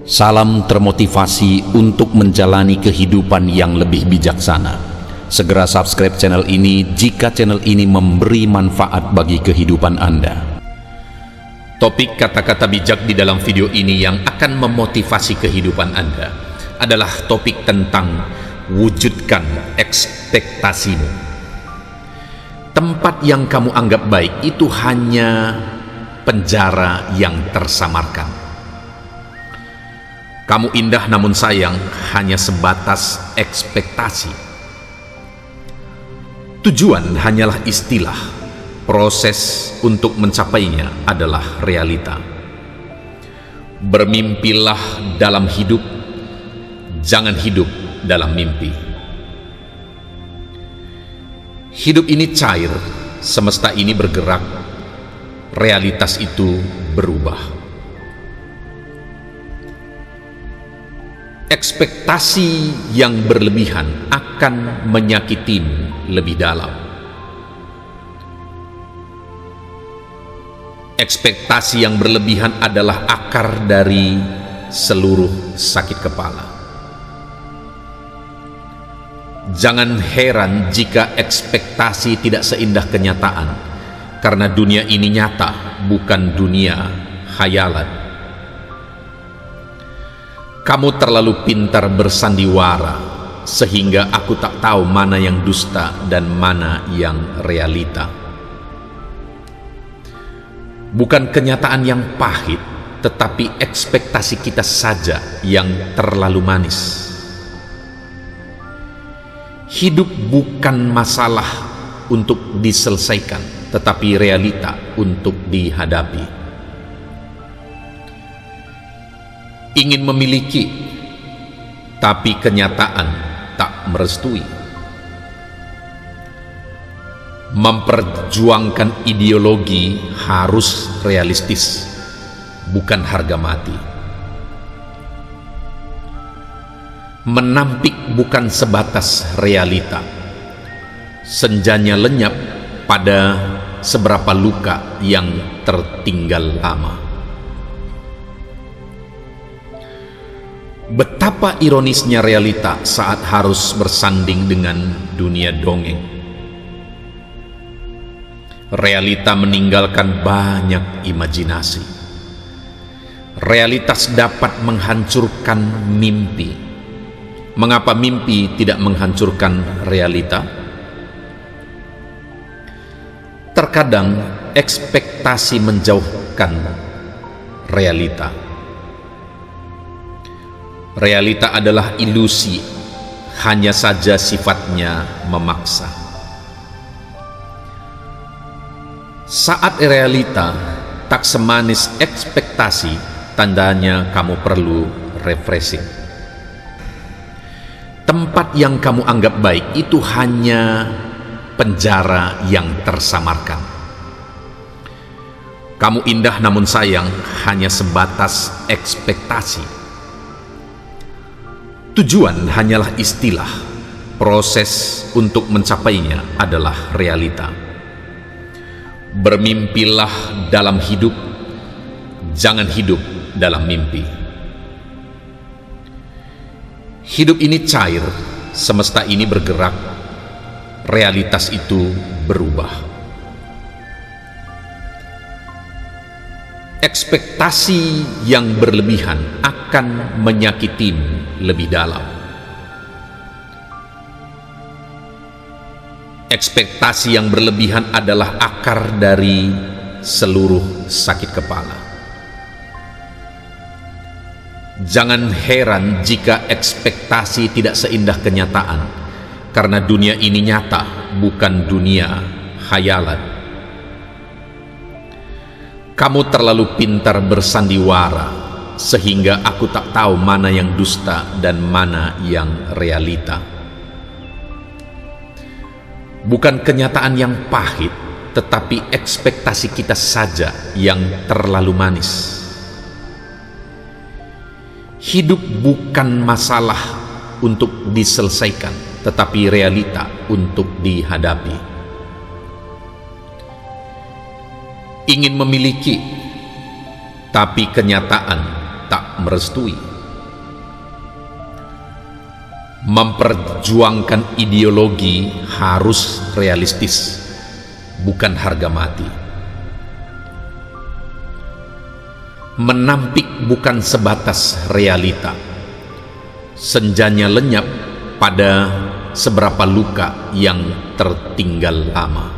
Salam termotivasi untuk menjalani kehidupan yang lebih bijaksana. Segera subscribe channel ini jika channel ini memberi manfaat bagi kehidupan Anda. Topik kata-kata bijak di dalam video ini yang akan memotivasi kehidupan Anda adalah topik tentang wujudkan ekspektasimu. Tempat yang kamu anggap baik itu hanya penjara yang tersamarkan. Kamu indah namun sayang hanya sebatas ekspektasi. Tujuan hanyalah istilah, proses untuk mencapainya adalah realita. Bermimpilah dalam hidup, jangan hidup dalam mimpi. Hidup ini cair, semesta ini bergerak, realitas itu berubah. Ekspektasi yang berlebihan akan menyakitimu lebih dalam. Ekspektasi yang berlebihan adalah akar dari seluruh sakit kepala. Jangan heran jika ekspektasi tidak seindah kenyataan, karena dunia ini nyata, bukan dunia khayalan. Kamu terlalu pintar bersandiwara, sehingga aku tak tahu mana yang dusta dan mana yang realita. Bukan kenyataan yang pahit, tetapi ekspektasi kita saja yang terlalu manis. Hidup bukan masalah untuk diselesaikan, tetapi realita untuk dihadapi. Ingin memiliki, tapi kenyataan tak merestui. Memperjuangkan ideologi harus realistis, bukan harga mati. Menampik bukan sebatas realita. Senjanya lenyap pada seberapa luka yang tertinggal lama. Betapa ironisnya realita saat harus bersanding dengan dunia dongeng. Realita meninggalkan banyak imajinasi. Realitas dapat menghancurkan mimpi. Mengapa mimpi tidak menghancurkan realita? Terkadang ekspektasi menjauhkan realita. Realita adalah ilusi, hanya saja sifatnya memaksa. Saat realita tak semanis ekspektasi, tandanya kamu perlu refreshing. Tempat yang kamu anggap baik itu hanya penjara yang tersamarkan. Kamu indah namun sayang hanya sebatas ekspektasi. Tujuan hanyalah istilah, proses untuk mencapainya adalah realita. Bermimpilah dalam hidup, jangan hidup dalam mimpi. Hidup ini cair, semesta ini bergerak, realitas itu berubah. Ekspektasi yang berlebihan akan menyakitimu lebih dalam. Ekspektasi yang berlebihan adalah akar dari seluruh sakit kepala. Jangan heran jika ekspektasi tidak seindah kenyataan, karena dunia ini nyata, bukan dunia khayalan. Kamu terlalu pintar bersandiwara, sehingga aku tak tahu mana yang dusta dan mana yang realita. Bukan kenyataan yang pahit, tetapi ekspektasi kita saja yang terlalu manis. Hidup bukan masalah untuk diselesaikan, tetapi realita untuk dihadapi. Ingin memiliki, tapi kenyataan tak merestui. Memperjuangkan ideologi harus realistis, bukan harga mati. Menampik bukan sebatas realita. Senjanya lenyap pada seberapa luka yang tertinggal lama.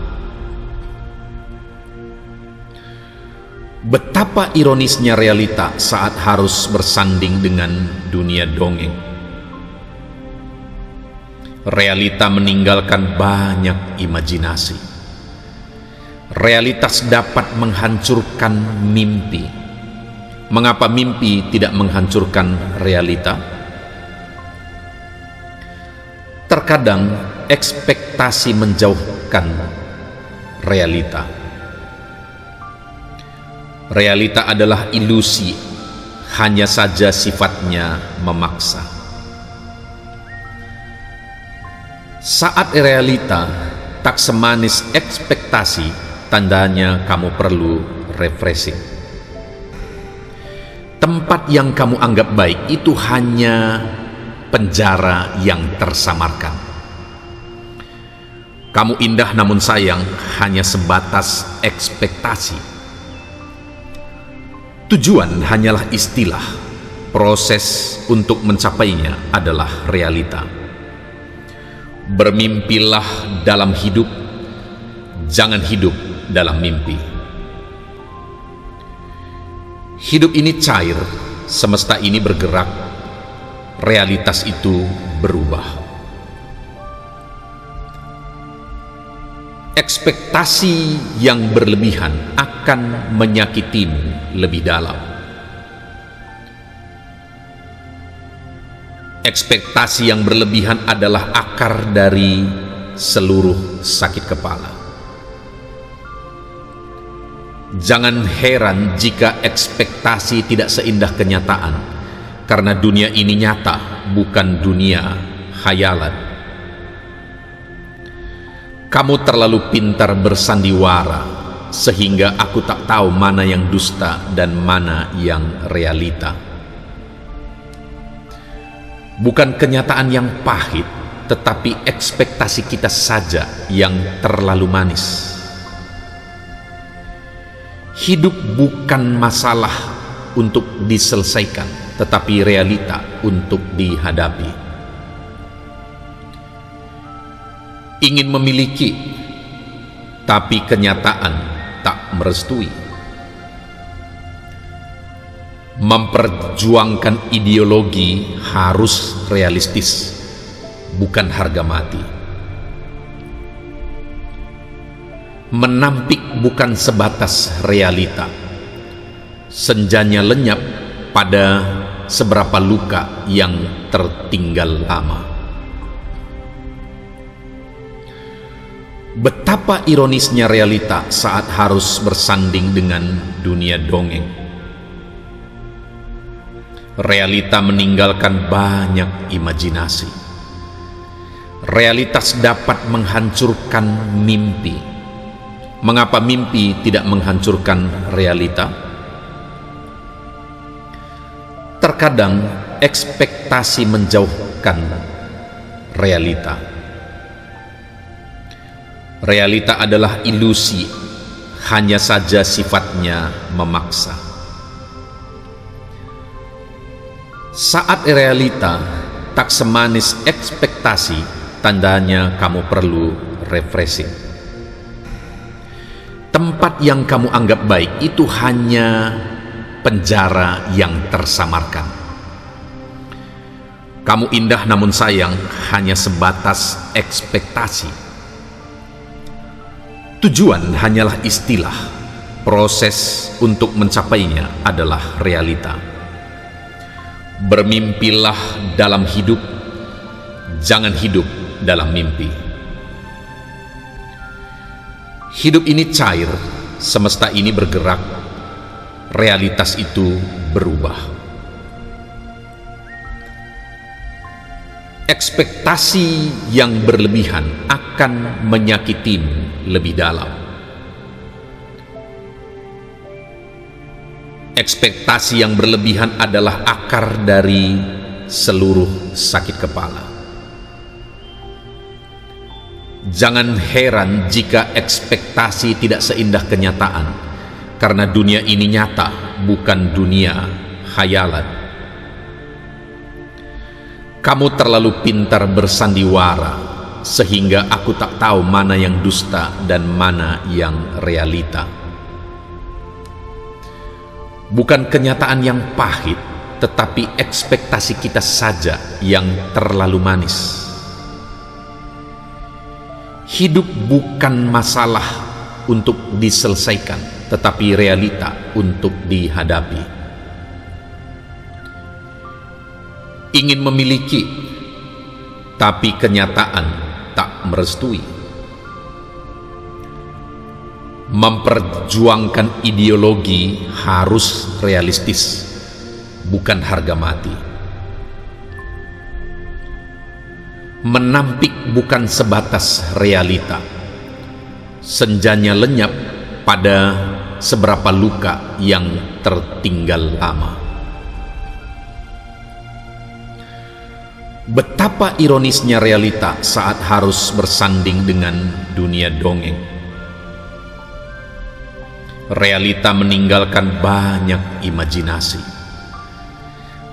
Betapa ironisnya realita saat harus bersanding dengan dunia dongeng. Realita meninggalkan banyak imajinasi. Realitas dapat menghancurkan mimpi. Mengapa mimpi tidak menghancurkan realita? Terkadang ekspektasi menjauhkan realita. Realita adalah ilusi, hanya saja sifatnya memaksa. Saat realita tak semanis ekspektasi, tandanya kamu perlu refreshing. Tempat yang kamu anggap baik itu hanya penjara yang tersamarkan. Kamu indah namun sayang hanya sebatas ekspektasi. Tujuan hanyalah istilah, proses untuk mencapainya adalah realita. Bermimpilah dalam hidup, jangan hidup dalam mimpi. Hidup ini cair, semesta ini bergerak, realitas itu berubah. Ekspektasi yang berlebihan akan menyakitimu lebih dalam. Ekspektasi yang berlebihan adalah akar dari seluruh sakit kepala. Jangan heran jika ekspektasi tidak seindah kenyataan, karena dunia ini nyata, bukan dunia khayalan. Kamu terlalu pintar bersandiwara, sehingga aku tak tahu mana yang dusta dan mana yang realita. Bukan kenyataan yang pahit, tetapi ekspektasi kita saja yang terlalu manis. Hidup bukan masalah untuk diselesaikan, tetapi realita untuk dihadapi. Ingin memiliki, tapi kenyataan tak merestui. Memperjuangkan ideologi harus realistis, bukan harga mati. Menampik bukan sebatas realita. Senjanya lenyap pada seberapa luka yang tertinggal lama. Betapa ironisnya realita saat harus bersanding dengan dunia dongeng. Realita meninggalkan banyak imajinasi. Realitas dapat menghancurkan mimpi. Mengapa mimpi tidak menghancurkan realita? Terkadang ekspektasi menjauhkan realita. Realita adalah ilusi, hanya saja sifatnya memaksa. Saat realita tak semanis ekspektasi, tandanya kamu perlu refreshing. Tempat yang kamu anggap baik itu hanya penjara yang tersamarkan. Kamu indah namun sayang hanya sebatas ekspektasi. Tujuan hanyalah istilah, proses untuk mencapainya adalah realita. Bermimpilah dalam hidup, jangan hidup dalam mimpi. Hidup ini cair, semesta ini bergerak, realitas itu berubah. Ekspektasi yang berlebihan akan menyakitimu lebih dalam. Ekspektasi yang berlebihan adalah akar dari seluruh sakit kepala. Jangan heran jika ekspektasi tidak seindah kenyataan, karena dunia ini nyata, bukan dunia khayalan. Kamu terlalu pintar bersandiwara, sehingga aku tak tahu mana yang dusta dan mana yang realita. Bukan kenyataan yang pahit, tetapi ekspektasi kita saja yang terlalu manis. Hidup bukan masalah untuk diselesaikan, tetapi realita untuk dihadapi. Ingin memiliki, tapi kenyataan tak merestui. Memperjuangkan ideologi harus realistis, bukan harga mati. Menampik bukan sebatas realita. Senjanya lenyap pada seberapa luka yang tertinggal lama. Betapa ironisnya realita saat harus bersanding dengan dunia dongeng. Realita meninggalkan banyak imajinasi.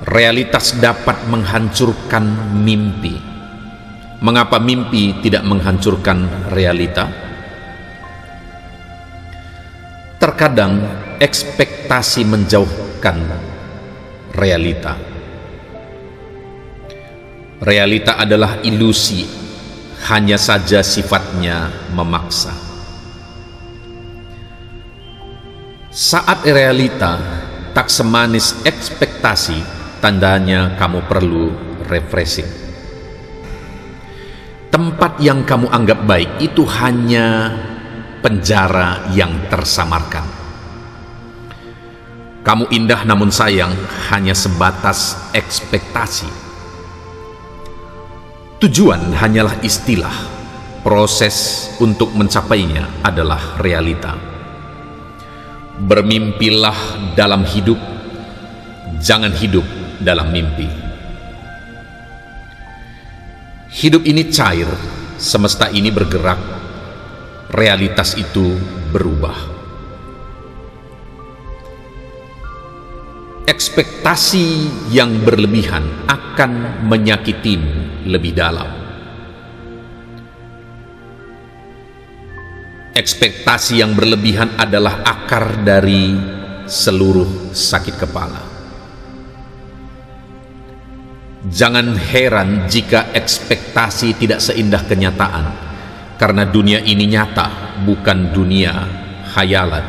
Realitas dapat menghancurkan mimpi. Mengapa mimpi tidak menghancurkan realita? Terkadang ekspektasi menjauhkan realita. Realita adalah ilusi, hanya saja sifatnya memaksa. Saat realita tak semanis ekspektasi, tandanya kamu perlu refreshing. Tempat yang kamu anggap baik itu hanya penjara yang tersamarkan. Kamu indah namun sayang hanya sebatas ekspektasi. Tujuan hanyalah istilah, proses untuk mencapainya adalah realita. Bermimpilah dalam hidup, jangan hidup dalam mimpi. Hidup ini cair, semesta ini bergerak, realitas itu berubah. Ekspektasi yang berlebihan akan menyakitimu lebih dalam. Ekspektasi yang berlebihan adalah akar dari seluruh sakit kepala. Jangan heran jika ekspektasi tidak seindah kenyataan, karena dunia ini nyata, bukan dunia khayalan.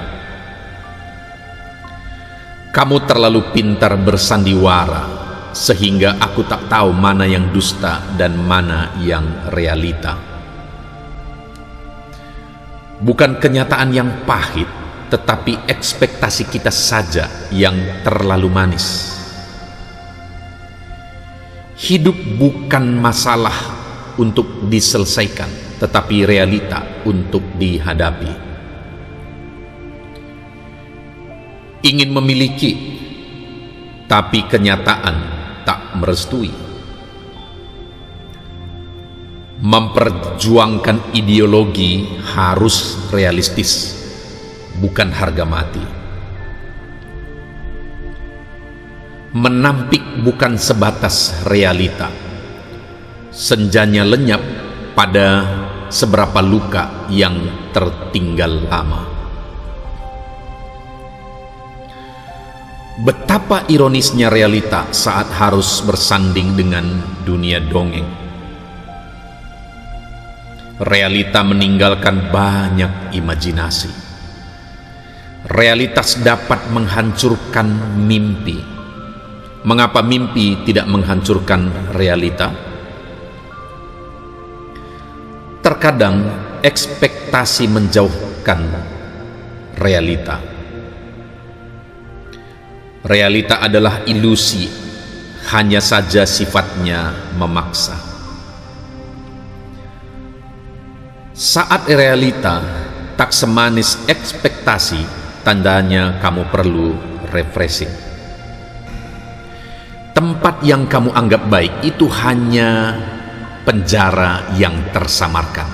Kamu terlalu pintar bersandiwara, sehingga aku tak tahu mana yang dusta dan mana yang realita. Bukan kenyataan yang pahit, tetapi ekspektasi kita saja yang terlalu manis. Hidup bukan masalah untuk diselesaikan, tetapi realita untuk dihadapi. Ingin memiliki, tapi kenyataan tak merestui. Memperjuangkan ideologi harus realistis, bukan harga mati. Menampik bukan sebatas realita. Senjanya lenyap pada seberapa luka yang tertinggal lama. Betapa ironisnya realita saat harus bersanding dengan dunia dongeng. Realita meninggalkan banyak imajinasi. Realitas dapat menghancurkan mimpi. Mengapa mimpi tidak menghancurkan realita? Terkadang ekspektasi menjauhkan realita. Realita adalah ilusi, hanya saja sifatnya memaksa. Saat realita tak semanis ekspektasi, tandanya kamu perlu refreshing. Tempat yang kamu anggap baik itu hanya penjara yang tersamarkan.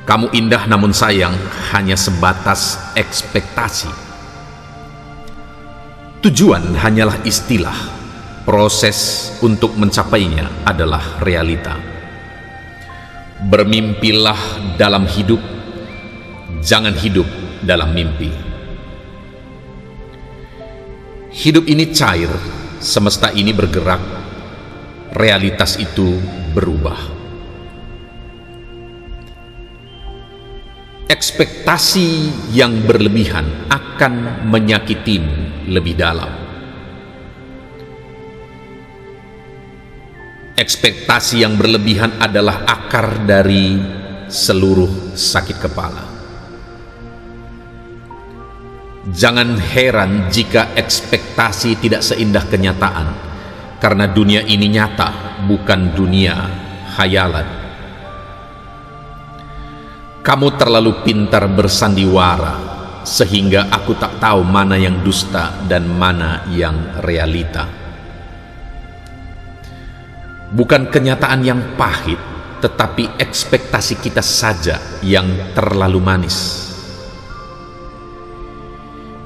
Kamu indah namun sayang hanya sebatas ekspektasi. Tujuan hanyalah istilah, proses untuk mencapainya adalah realita. Bermimpilah dalam hidup, jangan hidup dalam mimpi. Hidup ini cair, semesta ini bergerak, realitas itu berubah. Ekspektasi yang berlebihan akan menyakitimu lebih dalam. Ekspektasi yang berlebihan adalah akar dari seluruh sakit kepala. Jangan heran jika ekspektasi tidak seindah kenyataan, karena dunia ini nyata, bukan dunia khayalan. Kamu terlalu pintar bersandiwara, sehingga aku tak tahu mana yang dusta dan mana yang realita. Bukan kenyataan yang pahit, tetapi ekspektasi kita saja yang terlalu manis.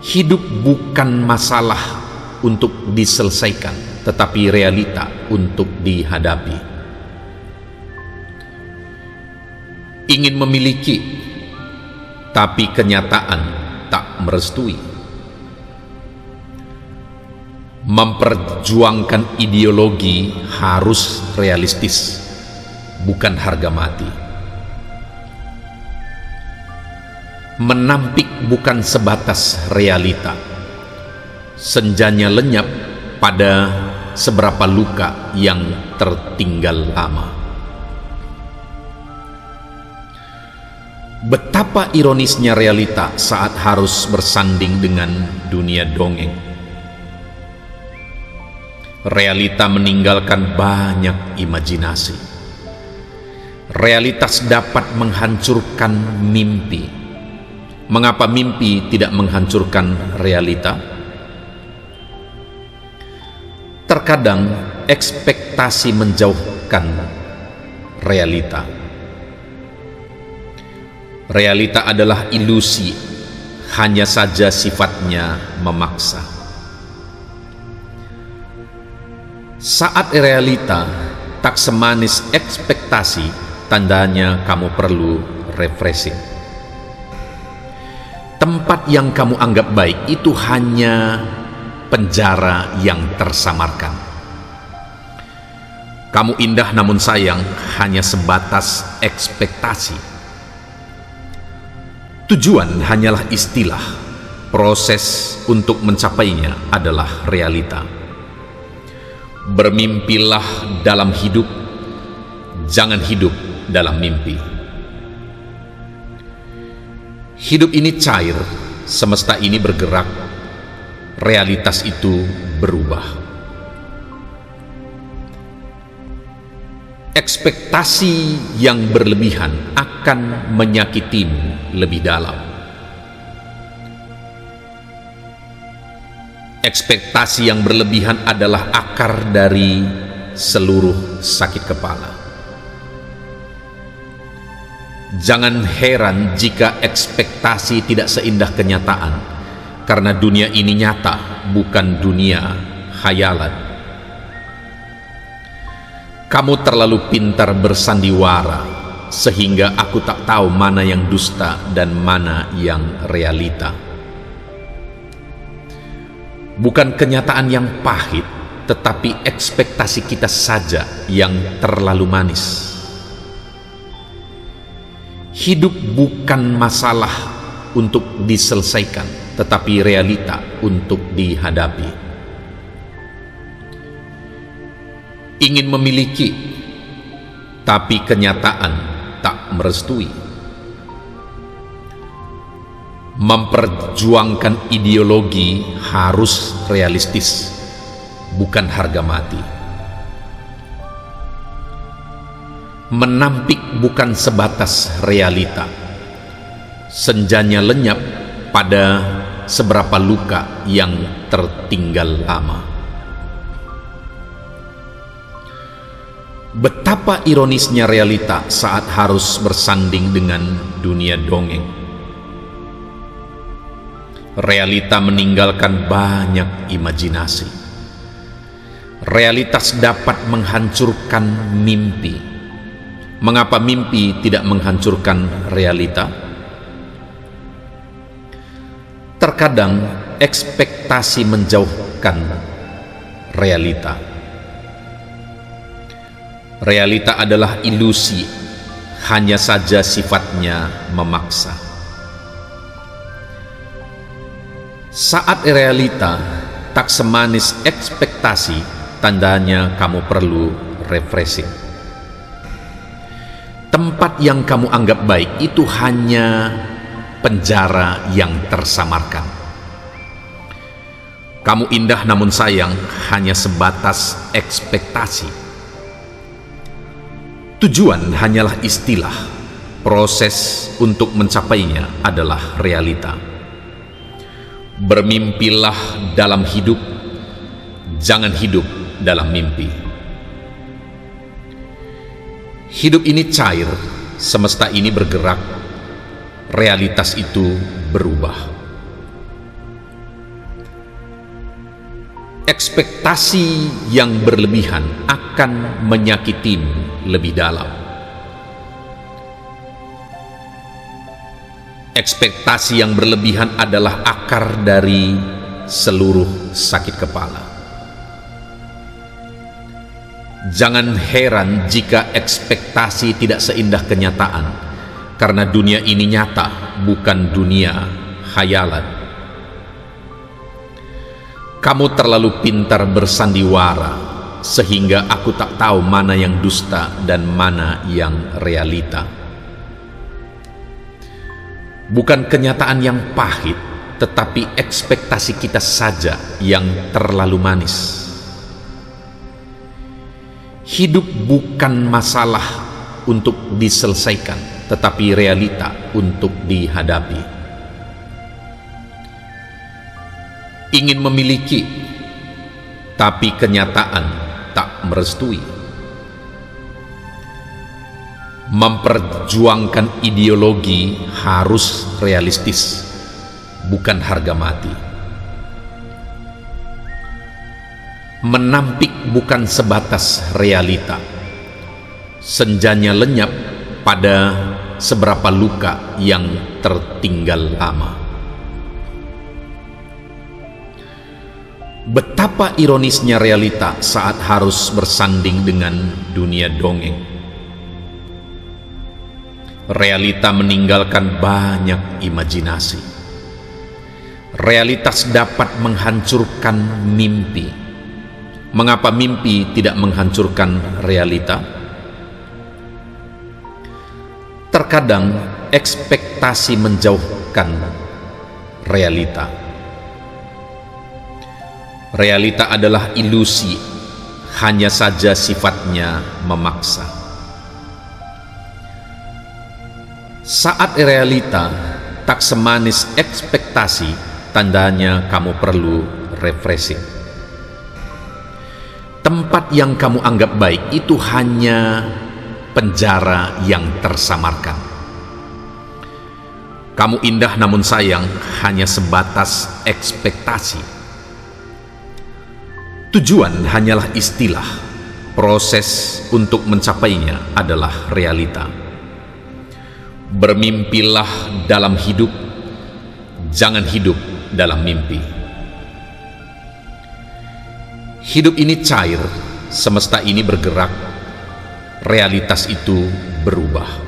Hidup bukan masalah untuk diselesaikan, tetapi realita untuk dihadapi. Ingin memiliki, tapi kenyataan tak merestui. Memperjuangkan ideologi harus realistis, bukan harga mati. Menampik bukan sebatas realita. Senjanya lenyap pada seberapa luka yang tertinggal lama. Betapa ironisnya realita saat harus bersanding dengan dunia dongeng. Realita meninggalkan banyak imajinasi. Realitas dapat menghancurkan mimpi. Mengapa mimpi tidak menghancurkan realita? Terkadang ekspektasi menjauhkan realita. Realita adalah ilusi, hanya saja sifatnya memaksa. Saat realita tak semanis ekspektasi, tandanya kamu perlu refreshing. Tempat yang kamu anggap baik itu hanya penjara yang tersamarkan. Kamu indah namun sayang hanya sebatas ekspektasi. Tujuan hanyalah istilah, proses untuk mencapainya adalah realita. Bermimpilah dalam hidup, jangan hidup dalam mimpi. Hidup ini cair, semesta ini bergerak, realitas itu berubah. Ekspektasi yang berlebihan akan menyakitimu lebih dalam. Ekspektasi yang berlebihan adalah akar dari seluruh sakit kepala. Jangan heran jika ekspektasi tidak seindah kenyataan, karena dunia ini nyata, bukan dunia khayalan. Kamu terlalu pintar bersandiwara, sehingga aku tak tahu mana yang dusta dan mana yang realita. Bukan kenyataan yang pahit, tetapi ekspektasi kita saja yang terlalu manis. Hidup bukan masalah untuk diselesaikan, tetapi realita untuk dihadapi. Ingin memiliki, tapi kenyataan tak merestui. Memperjuangkan ideologi harus realistis, bukan harga mati. Menampik bukan sebatas realita. Senjanya lenyap pada seberapa luka yang tertinggal lama. Betapa ironisnya realita saat harus bersanding dengan dunia dongeng. Realita meninggalkan banyak imajinasi. Realitas dapat menghancurkan mimpi. Mengapa mimpi tidak menghancurkan realita? Terkadang ekspektasi menjauhkan realita. Realita adalah ilusi, hanya saja sifatnya memaksa. Saat realita tak semanis ekspektasi, tandanya kamu perlu refreshing. Tempat yang kamu anggap baik itu hanya penjara yang tersamarkan. Kamu indah namun sayang hanya sebatas ekspektasi. Tujuan hanyalah istilah, proses untuk mencapainya adalah realita. Bermimpilah dalam hidup, jangan hidup dalam mimpi. Hidup ini cair, semesta ini bergerak, realitas itu berubah. Ekspektasi yang berlebihan akan menyakitimu lebih dalam. Ekspektasi yang berlebihan adalah akar dari seluruh sakit kepala. Jangan heran jika ekspektasi tidak seindah kenyataan, karena dunia ini nyata, bukan dunia khayalan. Kamu terlalu pintar bersandiwara, sehingga aku tak tahu mana yang dusta dan mana yang realita. Bukan kenyataan yang pahit, tetapi ekspektasi kita saja yang terlalu manis. Hidup bukan masalah untuk diselesaikan, tetapi realita untuk dihadapi. Ingin memiliki, tapi kenyataan tak merestui. Memperjuangkan ideologi harus realistis, bukan harga mati. Menampik bukan sebatas realita. Senjanya lenyap pada seberapa luka yang tertinggal lama. Betapa ironisnya realita saat harus bersanding dengan dunia dongeng. Realita meninggalkan banyak imajinasi. Realitas dapat menghancurkan mimpi. Mengapa mimpi tidak menghancurkan realita? Terkadang ekspektasi menjauhkan realita. Realita adalah ilusi, hanya saja sifatnya memaksa. Saat realita tak semanis ekspektasi, tandanya kamu perlu refreshing. Tempat yang kamu anggap baik itu hanya penjara yang tersamarkan. Kamu indah namun sayang hanya sebatas ekspektasi. Tujuan hanyalah istilah, proses untuk mencapainya adalah realita. Bermimpilah dalam hidup, jangan hidup dalam mimpi. Hidup ini cair, semesta ini bergerak, realitas itu berubah.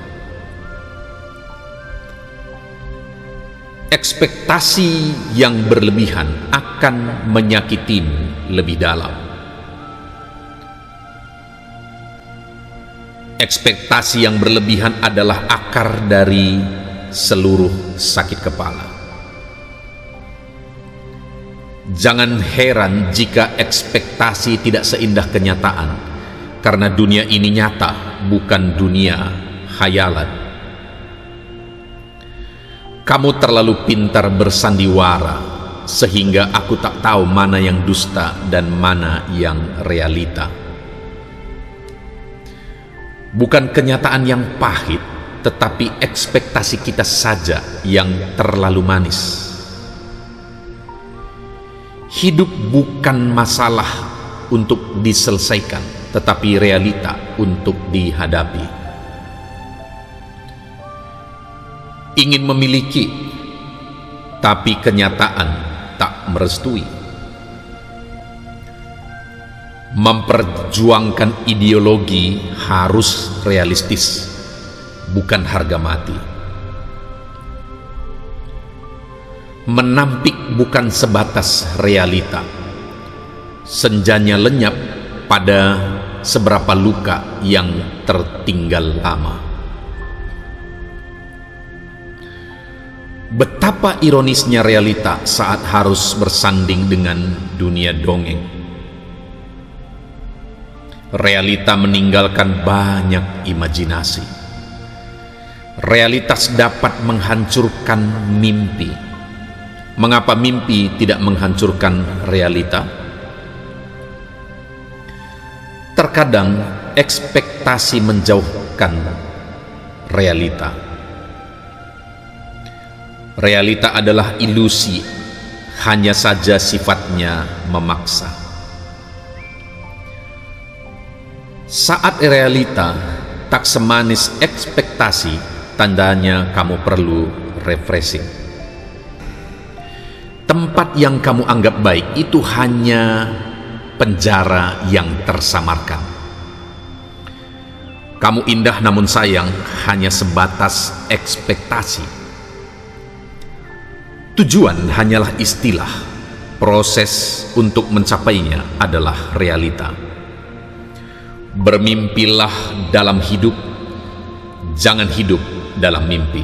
Ekspektasi yang berlebihan akan menyakitimu lebih dalam. Ekspektasi yang berlebihan adalah akar dari seluruh sakit kepala. Jangan heran jika ekspektasi tidak seindah kenyataan, karena dunia ini nyata, bukan dunia khayalan. Kamu terlalu pintar bersandiwara, sehingga aku tak tahu mana yang dusta dan mana yang realita. Bukan kenyataan yang pahit, tetapi ekspektasi kita saja yang terlalu manis. Hidup bukan masalah untuk diselesaikan, tetapi realita untuk dihadapi. Ingin memiliki, tapi kenyataan tak merestui. Memperjuangkan ideologi harus realistis, bukan harga mati. Menampik bukan sebatas realita. Senjanya lenyap pada seberapa luka yang tertinggal lama. Betapa ironisnya realita saat harus bersanding dengan dunia dongeng. Realita meninggalkan banyak imajinasi. Realitas dapat menghancurkan mimpi. Mengapa mimpi tidak menghancurkan realita? Terkadang ekspektasi menjauhkan realita. Realita adalah ilusi, hanya saja sifatnya memaksa. Saat realita tak semanis ekspektasi, tandanya kamu perlu refreshing. Tempat yang kamu anggap baik itu hanya penjara yang tersamarkan. Kamu indah namun sayang hanya sebatas ekspektasi. Tujuan hanyalah istilah, proses untuk mencapainya adalah realita. Bermimpilah dalam hidup, jangan hidup dalam mimpi.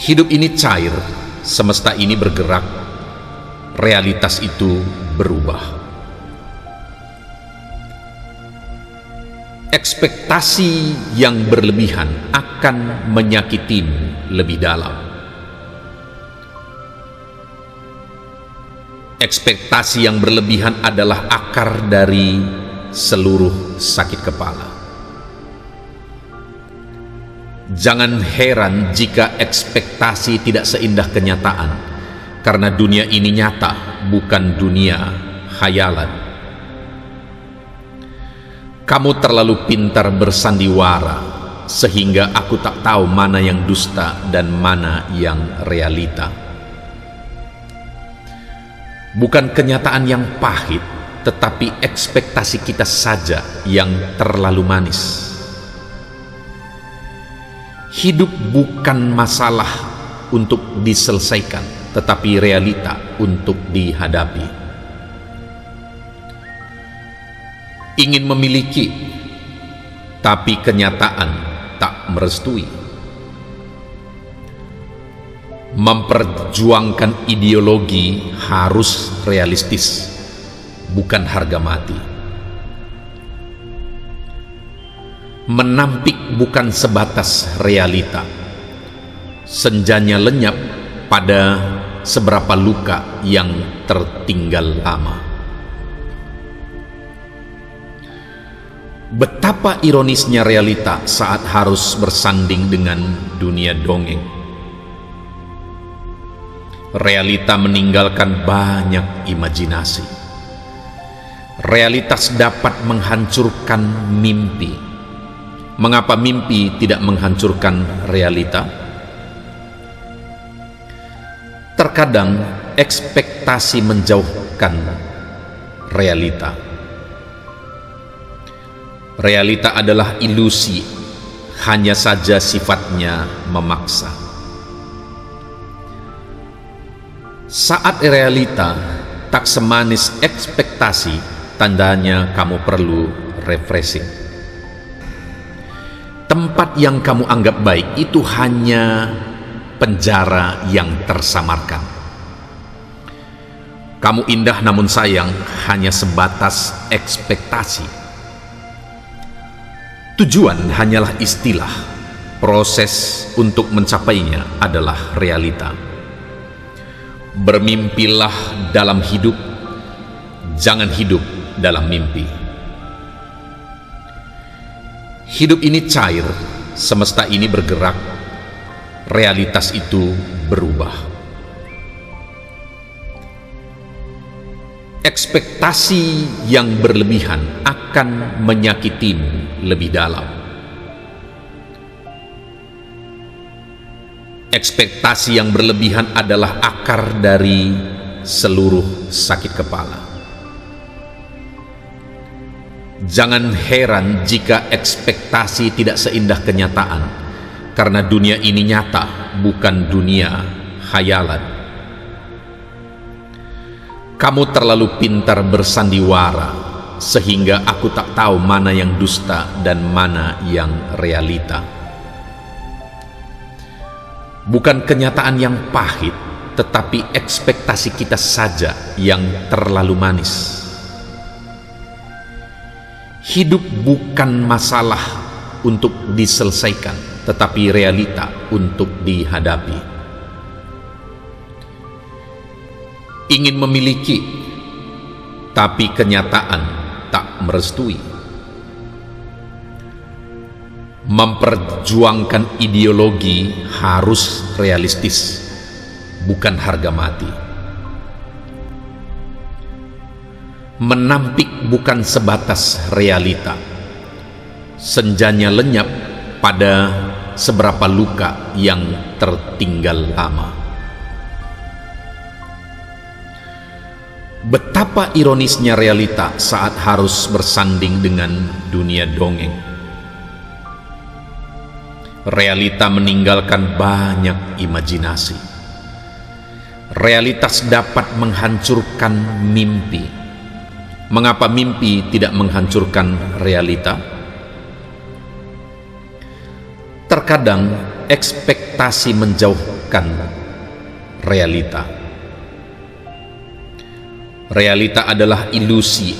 Hidup ini cair, semesta ini bergerak, realitas itu berubah. Ekspektasi yang berlebihan akan menyakitimu lebih dalam. Ekspektasi yang berlebihan adalah akar dari seluruh sakit kepala. Jangan heran jika ekspektasi tidak seindah kenyataan, karena dunia ini nyata, bukan dunia khayalan. Kamu terlalu pintar bersandiwara, sehingga aku tak tahu mana yang dusta dan mana yang realita. Bukan kenyataan yang pahit, tetapi ekspektasi kita saja yang terlalu manis. Hidup bukan masalah untuk diselesaikan, tetapi realita untuk dihadapi. Ingin memiliki, tapi kenyataan tak merestui. Memperjuangkan ideologi harus realistis, bukan harga mati. Menampik bukan sebatas realita. Senjanya lenyap pada seberapa luka yang tertinggal lama. Betapa ironisnya realita saat harus bersanding dengan dunia dongeng. Realita meninggalkan banyak imajinasi. Realitas dapat menghancurkan mimpi. Mengapa mimpi tidak menghancurkan realita? Terkadang ekspektasi menjauhkan realita. Realita adalah ilusi, hanya saja sifatnya memaksa. Saat realita tak semanis ekspektasi, tandanya kamu perlu refreshing. Tempat yang kamu anggap baik itu hanya penjara yang tersamarkan. Kamu indah namun sayang hanya sebatas ekspektasi. Tujuan hanyalah istilah, proses untuk mencapainya adalah realita. Bermimpilah dalam hidup, jangan hidup dalam mimpi. Hidup ini cair, semesta ini bergerak, realitas itu berubah. Ekspektasi yang berlebihan akan menyakitimu lebih dalam. Ekspektasi yang berlebihan adalah akar dari seluruh sakit kepala. Jangan heran jika ekspektasi tidak seindah kenyataan, karena dunia ini nyata, bukan dunia khayalan. Kamu terlalu pintar bersandiwara, sehingga aku tak tahu mana yang dusta dan mana yang realita. Bukan kenyataan yang pahit, tetapi ekspektasi kita saja yang terlalu manis. Hidup bukan masalah untuk diselesaikan, tetapi realita untuk dihadapi. Ingin memiliki, tapi kenyataan tak merestui. Memperjuangkan ideologi harus realistis, bukan harga mati. Menampik bukan sebatas realita. Senjanya lenyap pada seberapa luka yang tertinggal lama. Betapa ironisnya realita saat harus bersanding dengan dunia dongeng. Realita meninggalkan banyak imajinasi. Realitas dapat menghancurkan mimpi. Mengapa mimpi tidak menghancurkan realita? Terkadang ekspektasi menjauhkan realita. Realita adalah ilusi,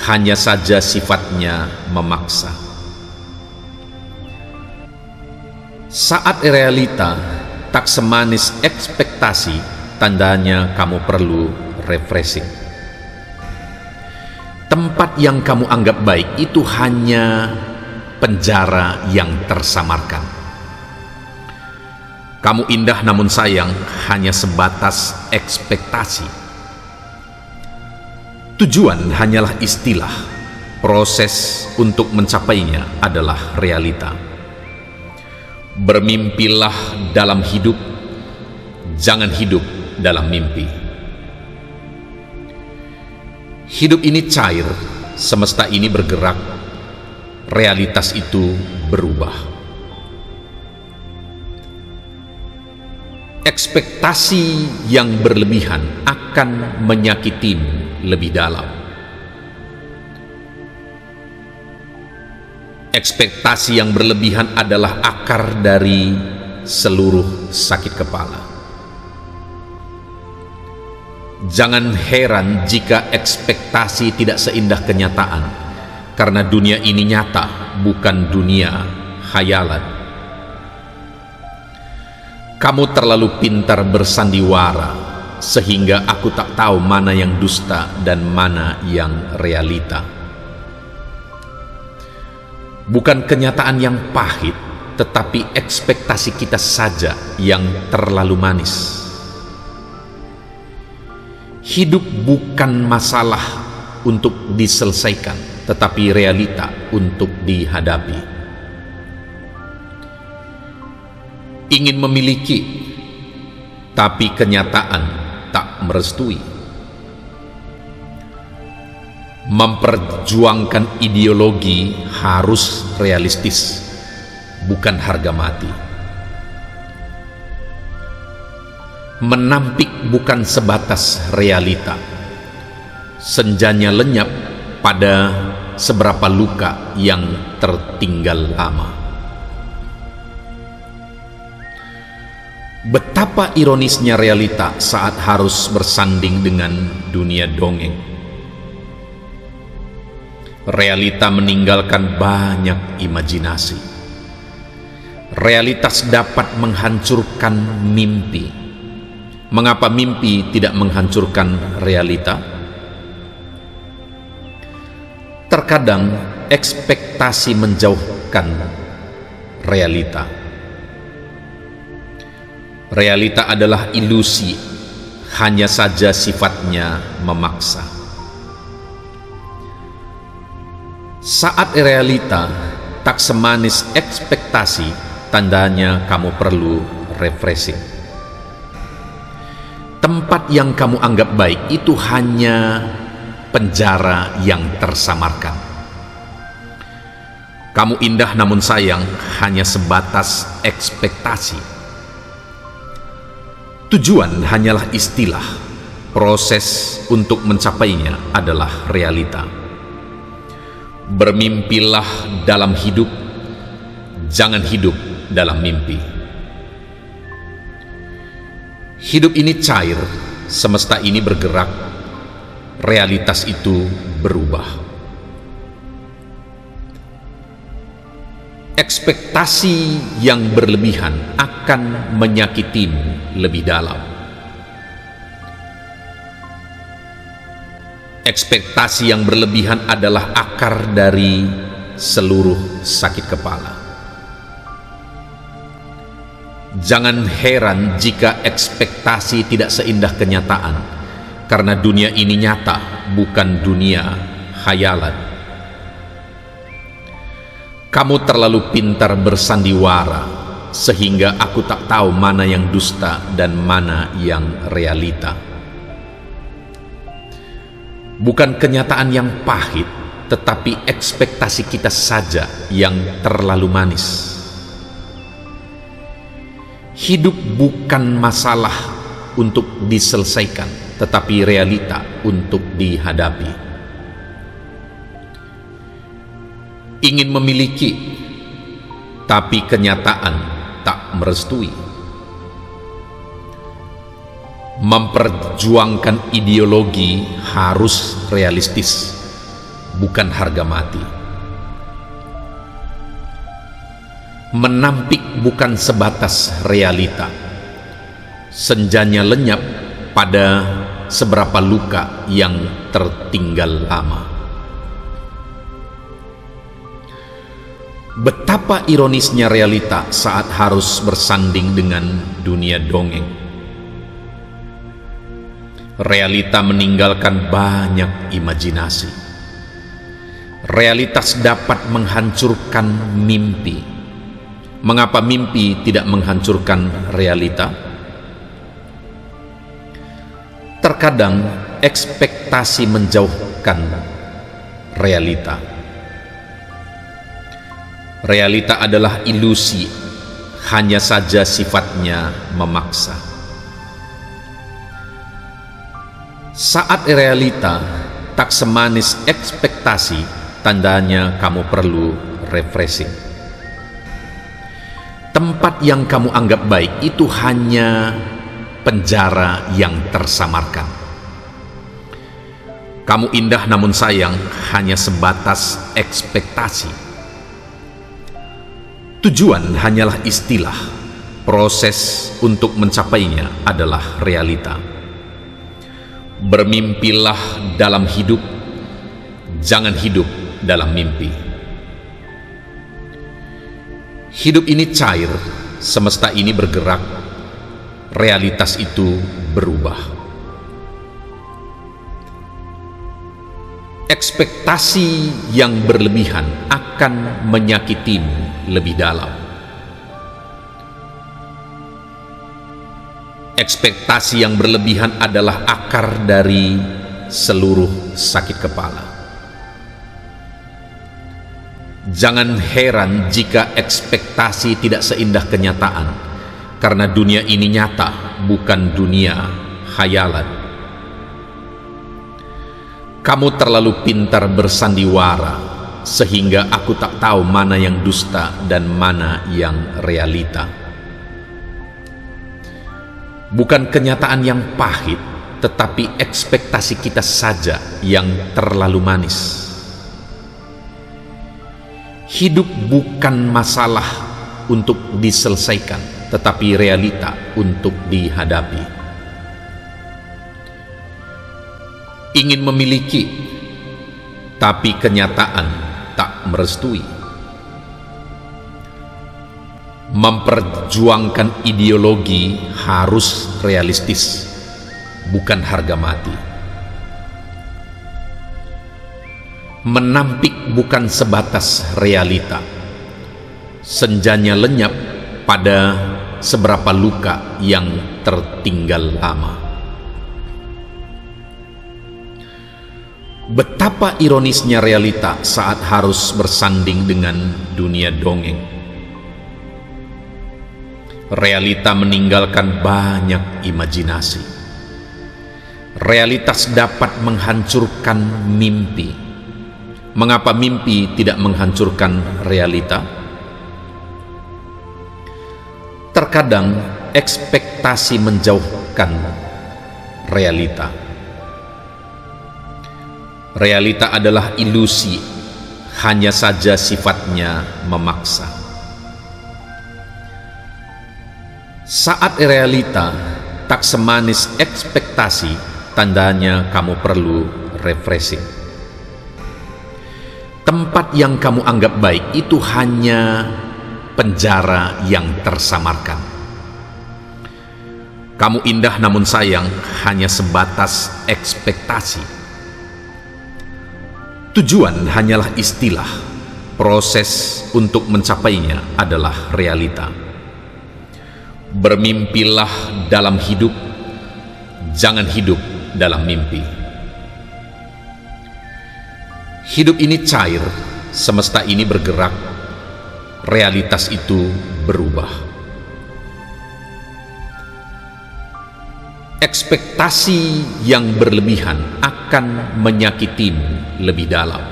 hanya saja sifatnya memaksa. Saat realita tak semanis ekspektasi, tandanya kamu perlu refreshing. Tempat yang kamu anggap baik itu hanya penjara yang tersamarkan. Kamu indah namun sayang hanya sebatas ekspektasi. Tujuan hanyalah istilah, proses untuk mencapainya adalah realita. Bermimpilah dalam hidup, jangan hidup dalam mimpi. Hidup ini cair, semesta ini bergerak, realitas itu berubah. Ekspektasi yang berlebihan akan menyakitimu lebih dalam. Ekspektasi yang berlebihan adalah akar dari seluruh sakit kepala. Jangan heran jika ekspektasi tidak seindah kenyataan, karena dunia ini nyata, bukan dunia khayalan. Kamu terlalu pintar bersandiwara, sehingga aku tak tahu mana yang dusta dan mana yang realita. Bukan kenyataan yang pahit, tetapi ekspektasi kita saja yang terlalu manis. Hidup bukan masalah untuk diselesaikan, tetapi realita untuk dihadapi. Ingin memiliki, tapi kenyataan tak merestui. Memperjuangkan ideologi harus realistis, bukan harga mati. Menampik bukan sebatas realita. Senjanya lenyap pada seberapa luka yang tertinggal lama. Betapa ironisnya realita saat harus bersanding dengan dunia dongeng. Realita meninggalkan banyak imajinasi. Realitas dapat menghancurkan mimpi. Mengapa mimpi tidak menghancurkan realita? Terkadang ekspektasi menjauhkan berdasarkan realita. Realita adalah ilusi, hanya saja sifatnya memaksa. Saat realita tak semanis ekspektasi, tandanya kamu perlu refreshing. Tempat yang kamu anggap baik itu hanya penjara yang tersamarkan. Kamu indah namun sayang hanya sebatas ekspektasi. Tujuan hanyalah istilah, proses untuk mencapainya adalah realita. Bermimpilah dalam hidup, jangan hidup dalam mimpi. Hidup ini cair, semesta ini bergerak, realitas itu berubah. Ekspektasi yang berlebihan akan menyakitimu lebih dalam. Ekspektasi yang berlebihan adalah akar dari seluruh sakit kepala. Jangan heran jika ekspektasi tidak seindah kenyataan, karena dunia ini nyata, bukan dunia khayalan. Kamu terlalu pintar bersandiwara, sehingga aku tak tahu mana yang dusta dan mana yang realita. Bukan kenyataan yang pahit, tetapi ekspektasi kita saja yang terlalu manis. Hidup bukan masalah untuk diselesaikan, tetapi realita untuk dihadapi. Ingin memiliki, tapi kenyataan tak merestui. Memperjuangkan ideologi harus realistis, bukan harga mati. Menampik bukan sebatas realita. Senjanya lenyap pada seberapa luka yang tertinggal lama. Betapa ironisnya realita saat harus bersanding dengan dunia dongeng. Realita meninggalkan banyak imajinasi. Realitas dapat menghancurkan mimpi. Mengapa mimpi tidak menghancurkan realita? Terkadang ekspektasi menjauhkan realita. Realita adalah ilusi, hanya saja sifatnya memaksa. Saat realita tak semanis ekspektasi, tandanya kamu perlu refreshing. Tempat yang kamu anggap baik itu hanya penjara yang tersamarkan. Kamu indah namun sayang hanya sebatas ekspektasi. Tujuan hanyalah istilah, proses untuk mencapainya adalah realita. Bermimpilah dalam hidup, jangan hidup dalam mimpi. Hidup ini cair, semesta ini bergerak, realitas itu berubah. Ekspektasi yang berlebihan akan menyakitimu lebih dalam. Ekspektasi yang berlebihan adalah akar dari seluruh sakit kepala. Jangan heran jika ekspektasi tidak seindah kenyataan, karena dunia ini nyata, bukan dunia khayalan. Kamu terlalu pintar bersandiwara, sehingga aku tak tahu mana yang dusta dan mana yang realita. Bukan kenyataan yang pahit, tetapi ekspektasi kita saja yang terlalu manis. Hidup bukan masalah untuk diselesaikan, tetapi realita untuk dihadapi. Ingin memiliki, tapi kenyataan tak merestui. Memperjuangkan ideologi harus realistis, bukan harga mati. Menampik bukan sebatas realita. Senjanya lenyap pada seberapa luka yang tertinggal lama. Betapa ironisnya realita saat harus bersanding dengan dunia dongeng. Realita meninggalkan banyak imajinasi. Realitas dapat menghancurkan mimpi. Mengapa mimpi tidak menghancurkan realita? Terkadang ekspektasi menjauhkan realita. Realita adalah ilusi, hanya saja sifatnya memaksa. Saat realita tak semanis ekspektasi, tandanya kamu perlu refreshing. Tempat yang kamu anggap baik itu hanya penjara yang tersamarkan. Kamu indah namun sayang hanya sebatas ekspektasi. Tujuan hanyalah istilah, proses untuk mencapainya adalah realita. Bermimpilah dalam hidup, jangan hidup dalam mimpi. Hidup ini cair, semesta ini bergerak, realitas itu berubah. Ekspektasi yang berlebihan akan menyakitimu lebih dalam.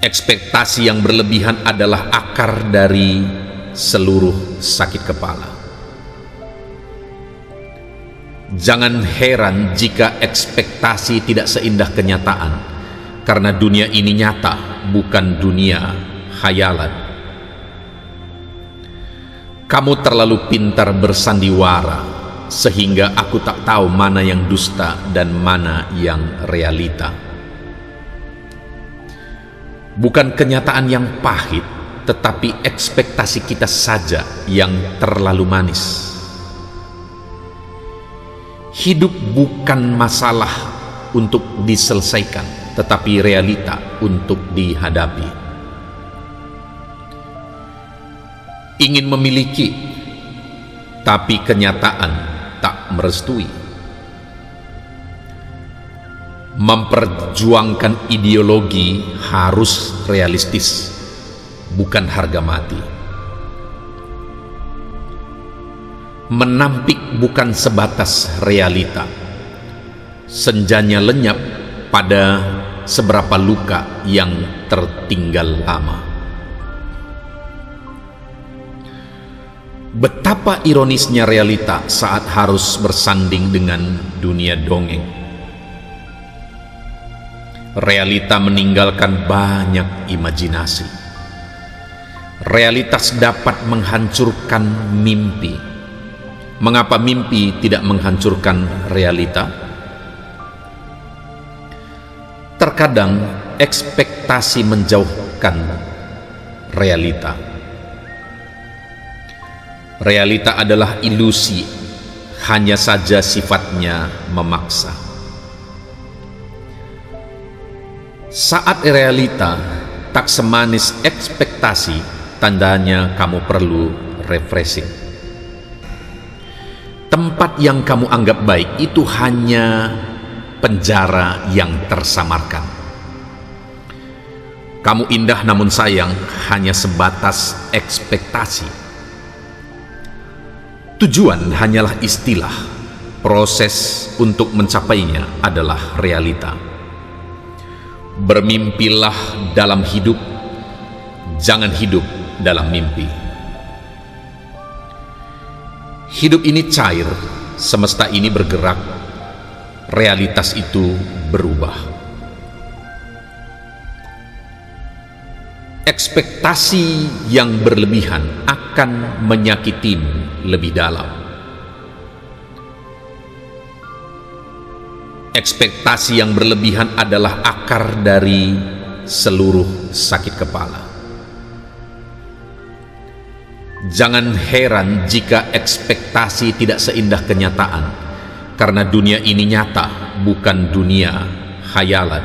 Ekspektasi yang berlebihan adalah akar dari seluruh sakit kepala. Jangan heran jika ekspektasi tidak seindah kenyataan, karena dunia ini nyata, bukan dunia khayalan. Kamu terlalu pintar bersandiwara, sehingga aku tak tahu mana yang dusta dan mana yang realita. Bukan kenyataan yang pahit, tetapi ekspektasi kita saja yang terlalu manis. Hidup bukan masalah untuk diselesaikan, tetapi realita untuk dihadapi. Ingin memiliki, tapi kenyataan tak merestui. Memperjuangkan ideologi harus realistis, bukan harga mati. Menampik bukan sebatas realita. Senjanya lenyap pada seberapa luka yang tertinggal lama. Betapa ironisnya realita saat harus bersanding dengan dunia dongeng. Realita meninggalkan banyak imajinasi. Realitas dapat menghancurkan mimpi. Mengapa mimpi tidak menghancurkan realita? Terkadang ekspektasi menjauhkan realita. Realita adalah ilusi, hanya saja sifatnya memaksa. Saat realita tak semanis ekspektasi, tandanya kamu perlu refreshing. Tempat yang kamu anggap baik itu hanya penjara yang tersamarkan. Kamu indah namun sayang hanya sebatas ekspektasi. Tujuan hanyalah istilah, proses untuk mencapainya adalah realita. Bermimpilah dalam hidup, jangan hidup dalam mimpi. Hidup ini cair, semesta ini bergerak, realitas itu berubah. Ekspektasi yang berlebihan akan menyakitimu lebih dalam. Ekspektasi yang berlebihan adalah akar dari seluruh sakit kepala. Jangan heran jika ekspektasi tidak seindah kenyataan, karena dunia ini nyata, bukan dunia khayalan.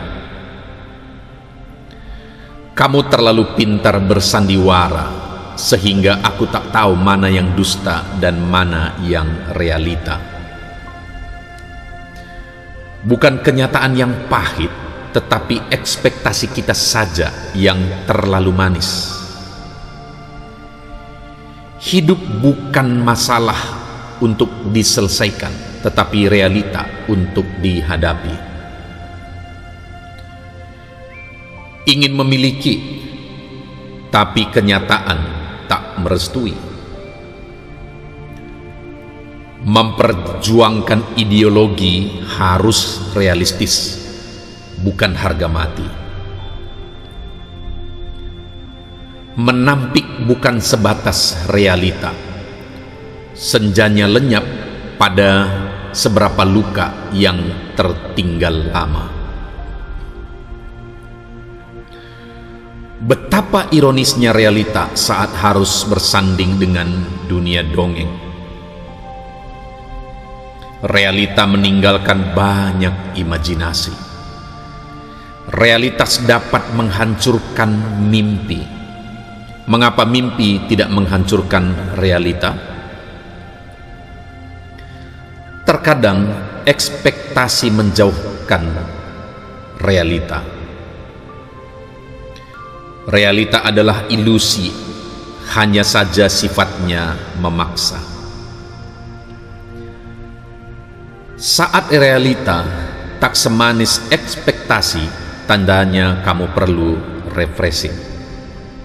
Kamu terlalu pintar bersandiwara, sehingga aku tak tahu mana yang dusta dan mana yang realita. Bukan kenyataan yang pahit, tetapi ekspektasi kita saja yang terlalu manis. Hidup bukan masalah untuk diselesaikan, tetapi realita untuk dihadapi. Ingin memiliki, tapi kenyataan tak merestui. Memperjuangkan ideologi harus realistis, bukan harga mati. Menampik bukan sebatas realita. Senjanya lenyap pada seberapa luka yang tertinggal lama. Betapa ironisnya realita saat harus bersanding dengan dunia dongeng. Realita meninggalkan banyak imajinasi. Realitas dapat menghancurkan mimpi. Mengapa mimpi tidak menghancurkan realita? Terkadang ekspektasi menjauhkan realita. Realita adalah ilusi, hanya saja sifatnya memaksa. Saat realita tak semanis ekspektasi, tandanya kamu perlu refreshing.